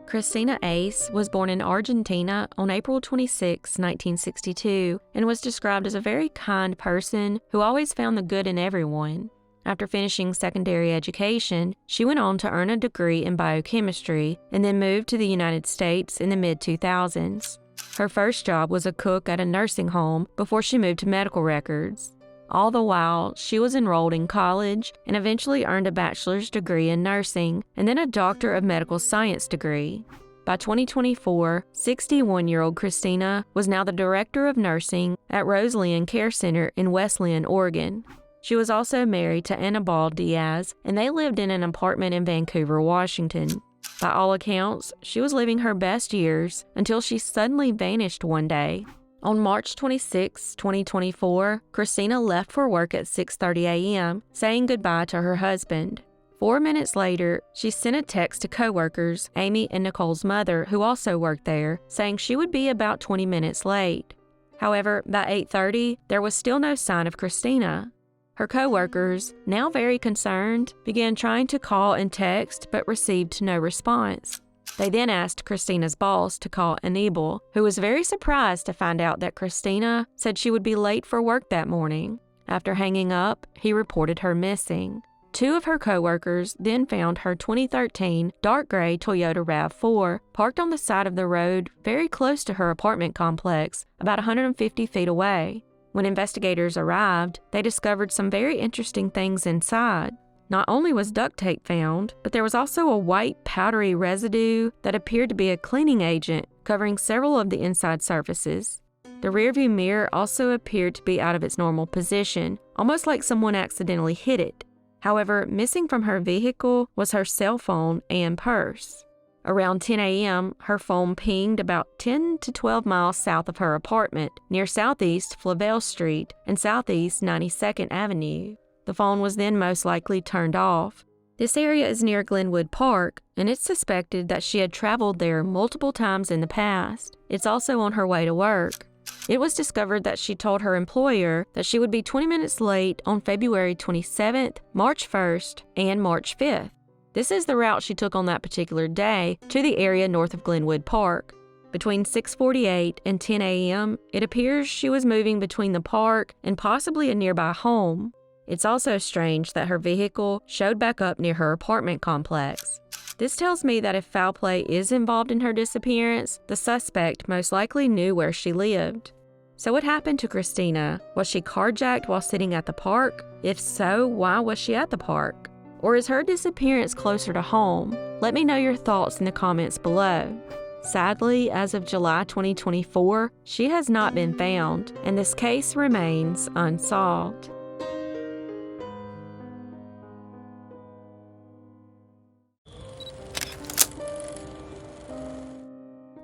Cristina Ase was born in Argentina on April 26, 1962, and was described as a very kind person who always found the good in everyone. After finishing secondary education, she went on to earn a degree in biochemistry and then moved to the United States in the mid-2000s. Her first job was a cook at a nursing home before she moved to medical records. All the while, she was enrolled in college and eventually earned a bachelor's degree in nursing and then a doctor of medical science degree. By 2024, 61-year-old Cristina was now the director of nursing at Roselyn Care Center in Wesleyan, Oregon. She was also married to Anibal Diaz, and they lived in an apartment in Vancouver, Washington. By all accounts, she was living her best years until she suddenly vanished one day. On March 26, 2024, Cristina left for work at 6:30 a.m., saying goodbye to her husband. 4 minutes later, she sent a text to coworkers, Amy and Nicole's mother, who also worked there, saying she would be about 20 minutes late. However, by 8:30, there was still no sign of Cristina. Her coworkers, now very concerned, began trying to call and text but received no response. They then asked Cristina's boss to call Anibal, who was very surprised to find out that Cristina said she would be late for work that morning. After hanging up, he reported her missing. 2 of her coworkers then found her 2013 dark gray Toyota RAV4 parked on the side of the road very close to her apartment complex, about 150 feet away. When investigators arrived, they discovered some very interesting things inside. Not only was duct tape found, but there was also a white powdery residue that appeared to be a cleaning agent covering several of the inside surfaces. The rearview mirror also appeared to be out of its normal position, almost like someone accidentally hit it. However, missing from her vehicle was her cell phone and purse. Around 10 a.m., her phone pinged about 10 to 12 miles south of her apartment, near Southeast Flavel Street and Southeast 92nd Avenue. The phone was then most likely turned off. This area is near Glenwood Park, and it's suspected that she had traveled there multiple times in the past. It's also on her way to work. It was discovered that she told her employer that she would be 20 minutes late on February 27th, March 1st, and March 5th. This is the route she took on that particular day to the area north of Glenwood Park. Between 6:48 and 10 a.m., it appears she was moving between the park and possibly a nearby home. It's also strange that her vehicle showed back up near her apartment complex. This tells me that if foul play is involved in her disappearance, the suspect most likely knew where she lived. So what happened to Cristina? Was she carjacked while sitting at the park? If so, why was she at the park? Or is her disappearance closer to home? Let me know your thoughts in the comments below. Sadly, as of July 2024, she has not been found, and this case remains unsolved.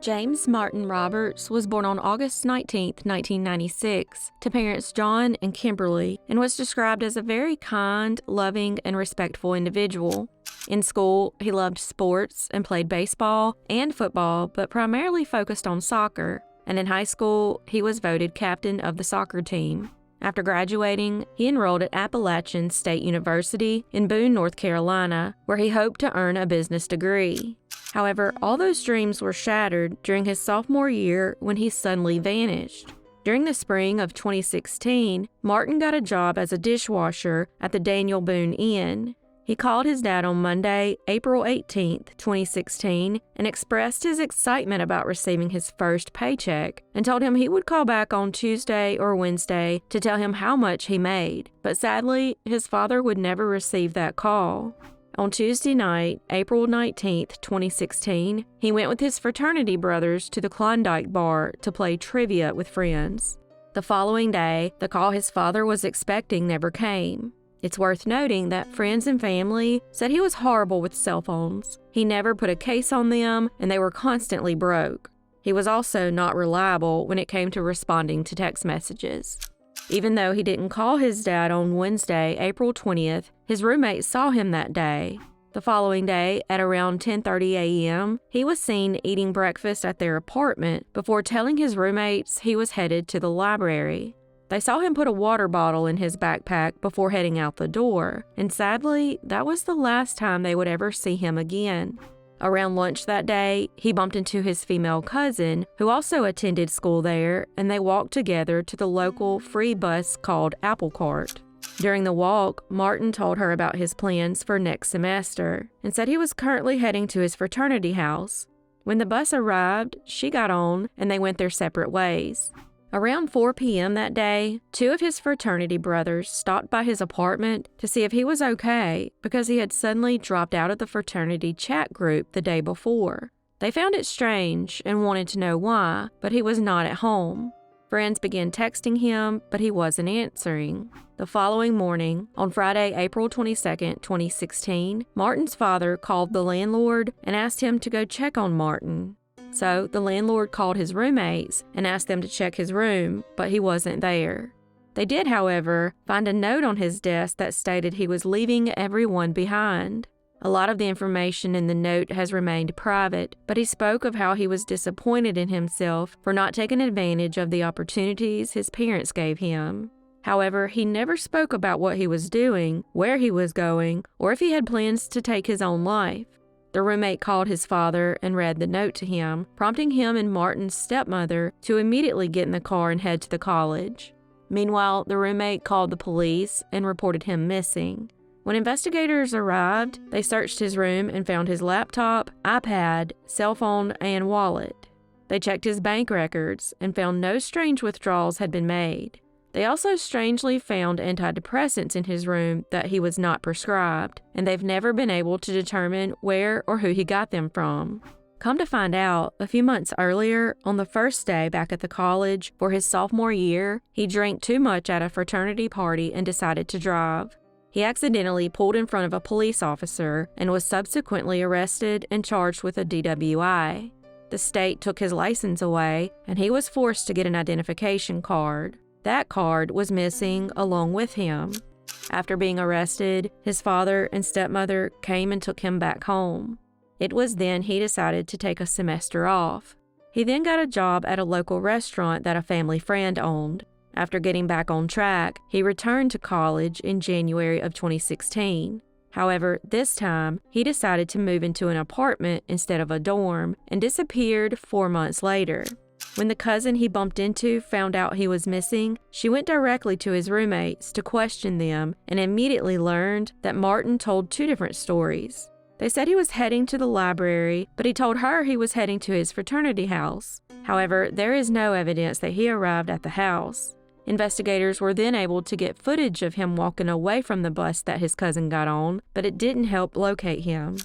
James Martin Roberts was born on August 19, 1996, to parents John and Kimberly, and was described as a very kind, loving, and respectful individual. In school, he loved sports and played baseball and football, but primarily focused on soccer. And in high school, he was voted captain of the soccer team. After graduating, he enrolled at Appalachian State University in Boone, North Carolina, where he hoped to earn a business degree. However, all those dreams were shattered during his sophomore year when he suddenly vanished. During the spring of 2016, Martin got a job as a dishwasher at the Daniel Boone Inn. He called his dad on Monday, April 18, 2016, and expressed his excitement about receiving his first paycheck and told him he would call back on Tuesday or Wednesday to tell him how much he made. But sadly, his father would never receive that call. On Tuesday night, April 19, 2016, he went with his fraternity brothers to the Klondike Bar to play trivia with friends. The following day, the call his father was expecting never came. It's worth noting that friends and family said he was horrible with cell phones. He never put a case on them, and they were constantly broke. He was also not reliable when it came to responding to text messages. Even though he didn't call his dad on Wednesday, April 20th, his roommate saw him that day. The following day, at around 10:30 a.m., he was seen eating breakfast at their apartment before telling his roommates he was headed to the library. They saw him put a water bottle in his backpack before heading out the door, and sadly, that was the last time they would ever see him again. Around lunch that day, he bumped into his female cousin, who also attended school there, and they walked together to the local free bus called Apple Cart. During the walk, Martin told her about his plans for next semester and said he was currently heading to his fraternity house. When the bus arrived, she got on and they went their separate ways. Around 4 p.m. that day, 2 of his fraternity brothers stopped by his apartment to see if he was okay because he had suddenly dropped out of the fraternity chat group the day before. They found it strange and wanted to know why, but he was not at home. Friends began texting him, but he wasn't answering. The following morning, on Friday, April 22, 2016, Martin's father called the landlord and asked him to go check on Martin. So the landlord called his roommates and asked them to check his room, but he wasn't there. They did, however, find a note on his desk that stated he was leaving everyone behind. A lot of the information in the note has remained private, but he spoke of how he was disappointed in himself for not taking advantage of the opportunities his parents gave him. However, he never spoke about what he was doing, where he was going, or if he had plans to take his own life. The roommate called his father and read the note to him, prompting him and Martin's stepmother to immediately get in the car and head to the college. Meanwhile, the roommate called the police and reported him missing. When investigators arrived, they searched his room and found his laptop, iPad, cell phone, and wallet. They checked his bank records and found no strange withdrawals had been made. They also strangely found antidepressants in his room that he was not prescribed, and they've never been able to determine where or who he got them from. Come to find out, a few months earlier, on the first day back at the college for his sophomore year, he drank too much at a fraternity party and decided to drive. He accidentally pulled in front of a police officer and was subsequently arrested and charged with a DWI. The state took his license away, and he was forced to get an identification card. That card was missing along with him. After being arrested, his father and stepmother came and took him back home. It was then he decided to take a semester off. He then got a job at a local restaurant that a family friend owned. After getting back on track, he returned to college in January of 2016. However, this time, he decided to move into an apartment instead of a dorm and disappeared 4 months later. When the cousin he bumped into found out he was missing, she went directly to his roommates to question them and immediately learned that Martin told 2 different stories. They said he was heading to the library, but he told her he was heading to his fraternity house. However, there is no evidence that he arrived at the house. Investigators were then able to get footage of him walking away from the bus that his cousin got on, but it didn't help locate him.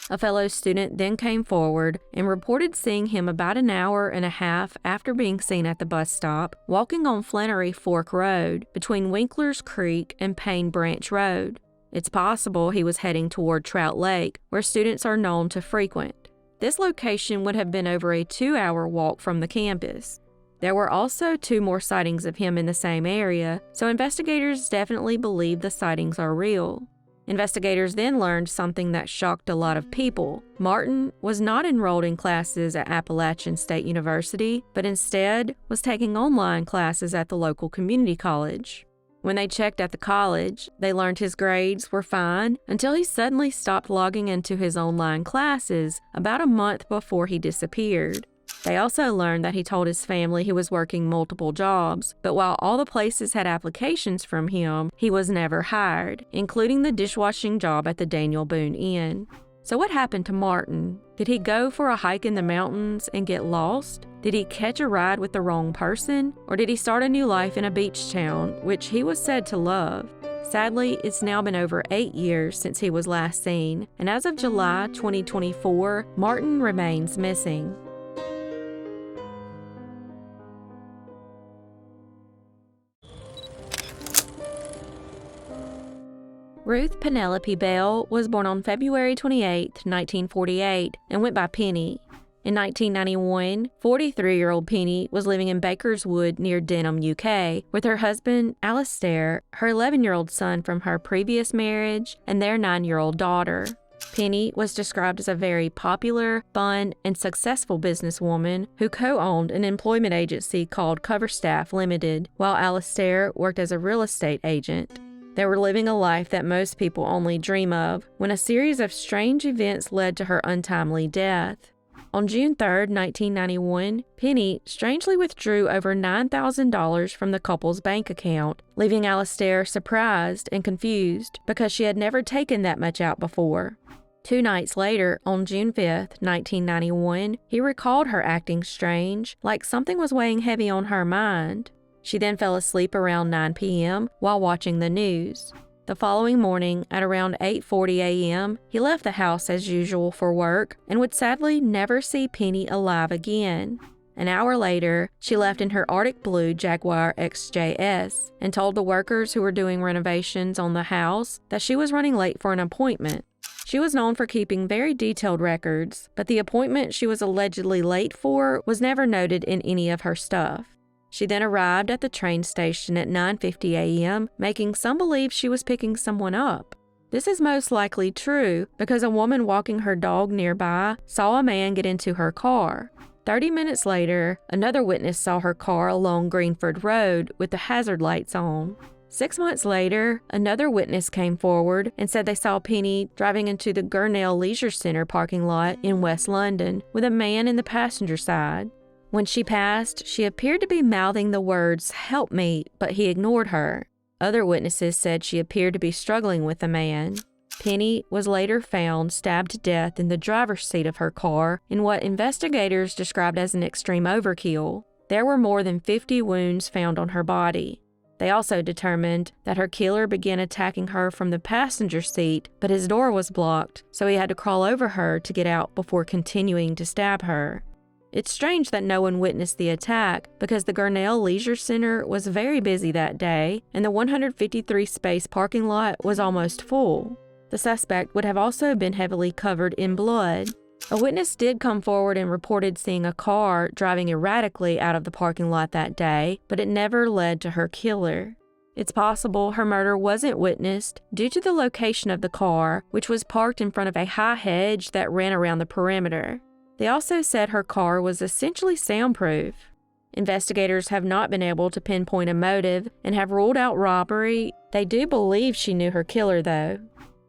A fellow student then came forward and reported seeing him about an hour and a half after being seen at the bus stop, walking on Flannery Fork Road between Winkler's Creek and Payne Branch Road. It's possible he was heading toward Trout Lake, where students are known to frequent. This location would have been over a 2-hour walk from the campus. There were also 2 more sightings of him in the same area, so investigators definitely believe the sightings are real. Investigators then learned something that shocked a lot of people. Martin was not enrolled in classes at Appalachian State University, but instead was taking online classes at the local community college. When they checked at the college, they learned his grades were fine until he suddenly stopped logging into his online classes about a month before he disappeared. They also learned that he told his family he was working multiple jobs, but while all the places had applications from him, he was never hired, including the dishwashing job at the Daniel Boone Inn. So what happened to Martin? Did he go for a hike in the mountains and get lost? Did he catch a ride with the wrong person? Or did he start a new life in a beach town, which he was said to love? Sadly, it's now been over 8 years since he was last seen, and as of July 2024, Martin remains missing. Ruth Penelope Bell was born on February 28, 1948, and went by Penny. In 1991, 43-year-old Penny was living in Bakerswood near Denham, UK, with her husband, Alistair, her 11-year-old son from her previous marriage, and their 9-year-old daughter. Penny was described as a very popular, fun, and successful businesswoman who co-owned an employment agency called Coverstaff Limited, while Alistair worked as a real estate agent. They were living a life that most people only dream of when a series of strange events led to her untimely death. On June 3, 1991, Penny strangely withdrew over $9,000 from the couple's bank account, leaving Alastair surprised and confused because she had never taken that much out before. 2 nights later, on June 5, 1991, he recalled her acting strange, like something was weighing heavy on her mind. She then fell asleep around 9 p.m. while watching the news. The following morning, at around 8:40 a.m., he left the house as usual for work and would sadly never see Penny alive again. An hour later, she left in her Arctic Blue Jaguar XJS and told the workers who were doing renovations on the house that she was running late for an appointment. She was known for keeping very detailed records, but the appointment she was allegedly late for was never noted in any of her stuff. She then arrived at the train station at 9:50 a.m., making some believe she was picking someone up. This is most likely true because a woman walking her dog nearby saw a man get into her car. 30 minutes later, another witness saw her car along Greenford Road with the hazard lights on. 6 months later, another witness came forward and said they saw Penny driving into the Gurnell Leisure Centre parking lot in West London with a man in the passenger side. When she passed, she appeared to be mouthing the words, "Help me," but he ignored her. Other witnesses said she appeared to be struggling with the man. Penny was later found stabbed to death in the driver's seat of her car in what investigators described as an extreme overkill. There were more than 50 wounds found on her body. They also determined that her killer began attacking her from the passenger seat, but his door was blocked, so he had to crawl over her to get out before continuing to stab her. It's strange that no one witnessed the attack because the Gurnell Leisure Centre was very busy that day and the 153-space parking lot was almost full. The suspect would have also been heavily covered in blood. A witness did come forward and reported seeing a car driving erratically out of the parking lot that day, but it never led to her killer. It's possible her murder wasn't witnessed due to the location of the car, which was parked in front of a high hedge that ran around the perimeter. They also said her car was essentially soundproof. Investigators have not been able to pinpoint a motive and have ruled out robbery. They do believe she knew her killer, though.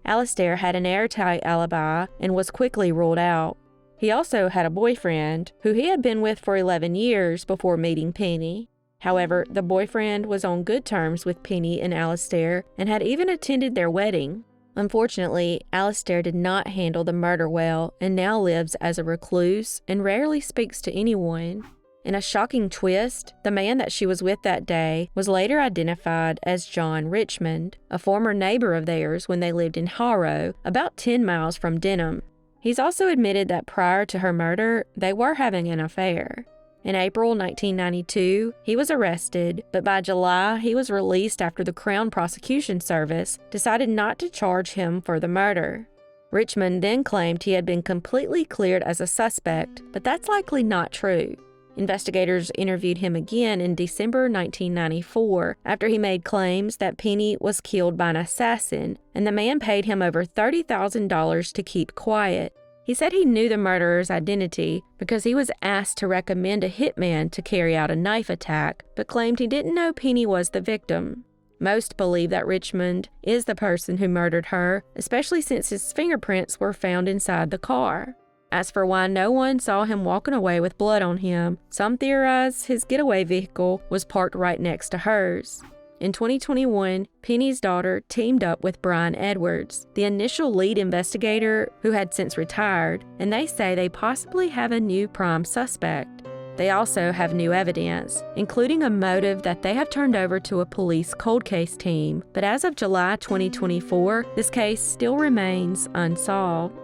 Alastair had an airtight alibi and was quickly ruled out. He also had a boyfriend, who he had been with for 11 years before meeting Penny. However, the boyfriend was on good terms with Penny and Alastair and had even attended their wedding. Unfortunately, Alastair did not handle the murder well and now lives as a recluse and rarely speaks to anyone. In a shocking twist, the man that she was with that day was later identified as John Richmond, a former neighbor of theirs when they lived in Harrow, about 10 miles from Denham. He's also admitted that prior to her murder, they were having an affair. In April 1992, he was arrested, but by July, he was released after the Crown Prosecution Service decided not to charge him for the murder. Richmond then claimed he had been completely cleared as a suspect, but that's likely not true. Investigators interviewed him again in December 1994 after he made claims that Penny was killed by an assassin, and the man paid him over $30,000 to keep quiet. He said he knew the murderer's identity because he was asked to recommend a hitman to carry out a knife attack, but claimed he didn't know Penny was the victim. Most believe that Richmond is the person who murdered her, especially since his fingerprints were found inside the car. As for why no one saw him walking away with blood on him, some theorize his getaway vehicle was parked right next to hers. In 2021, Penny's daughter teamed up with Brian Edwards, the initial lead investigator who had since retired, and they say they possibly have a new prime suspect. They also have new evidence, including a motive that they have turned over to a police cold case team, but as of July 2024, this case still remains unsolved.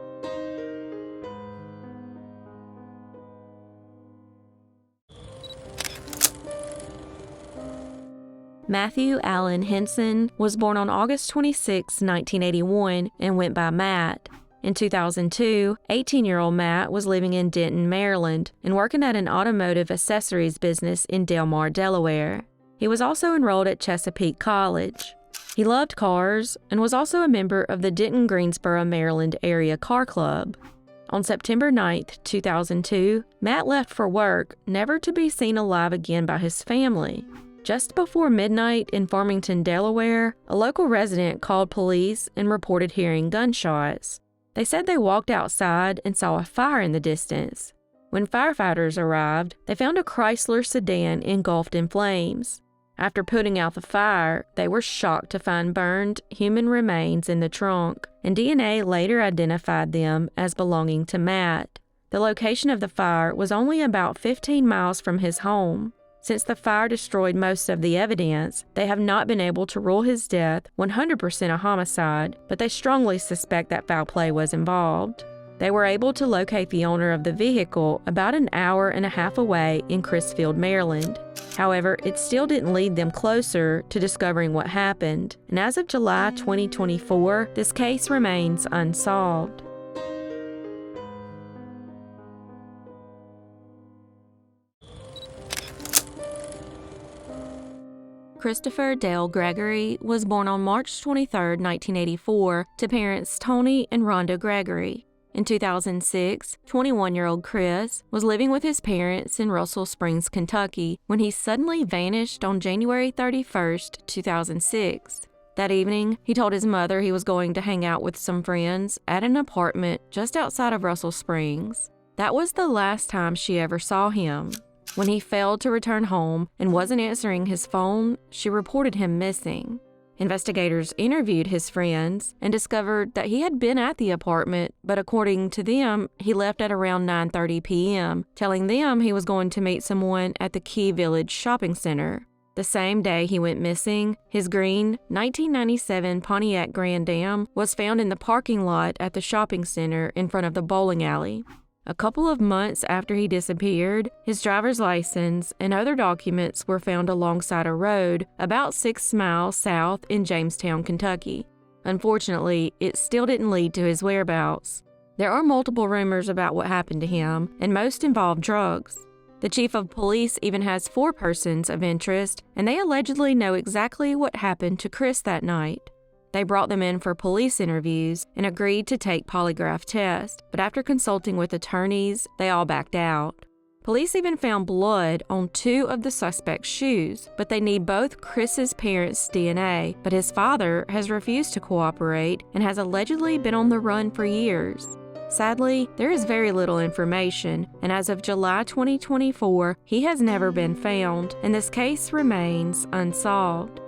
Matthew Allen Henson was born on August 26, 1981, and went by Matt. In 2002, 18-year-old Matt was living in Denton, Maryland, and working at an automotive accessories business in Delmar, Delaware. He was also enrolled at Chesapeake College. He loved cars and was also a member of the Denton-Greensboro, Maryland area car club. On September 9, 2002, Matt left for work, never to be seen alive again by his family. Just before midnight in Farmington, Delaware, a local resident called police and reported hearing gunshots. They said they walked outside and saw a fire in the distance. When firefighters arrived, they found a Chrysler sedan engulfed in flames. After putting out the fire, they were shocked to find burned human remains in the trunk, and DNA later identified them as belonging to Matt. The location of the fire was only about 15 miles from his home. Since the fire destroyed most of the evidence, they have not been able to rule his death 100% a homicide, but they strongly suspect that foul play was involved. They were able to locate the owner of the vehicle about an hour and a half away in Crisfield, Maryland. However, it still didn't lead them closer to discovering what happened, and as of July 2024, this case remains unsolved. Christopher Dale Gregory was born on March 23, 1984, to parents Tony and Rhonda Gregory. In 2006, 21-year-old Chris was living with his parents in Russell Springs, Kentucky, when he suddenly vanished on January 31, 2006. That evening, he told his mother he was going to hang out with some friends at an apartment just outside of Russell Springs. That was the last time she ever saw him. When he failed to return home and wasn't answering his phone, she reported him missing. Investigators interviewed his friends and discovered that he had been at the apartment, but according to them, he left at around 9:30 p.m., telling them he was going to meet someone at the Key Village shopping center. The same day he went missing, his green 1997 Pontiac Grand Am was found in the parking lot at the shopping center in front of the bowling alley. A couple of months after he disappeared, his driver's license and other documents were found alongside a road about 6 miles south in Jamestown, Kentucky. Unfortunately, it still didn't lead to his whereabouts. There are multiple rumors about what happened to him, and most involve drugs. The chief of police even has 4 persons of interest, and they allegedly know exactly what happened to Chris that night. They brought them in for police interviews and agreed to take polygraph tests, but after consulting with attorneys, they all backed out. Police even found blood on 2 of the suspect's shoes, but they need both Chris's parents' DNA, but his father has refused to cooperate and has allegedly been on the run for years. Sadly, there is very little information, and as of July 2024, he has never been found, and this case remains unsolved.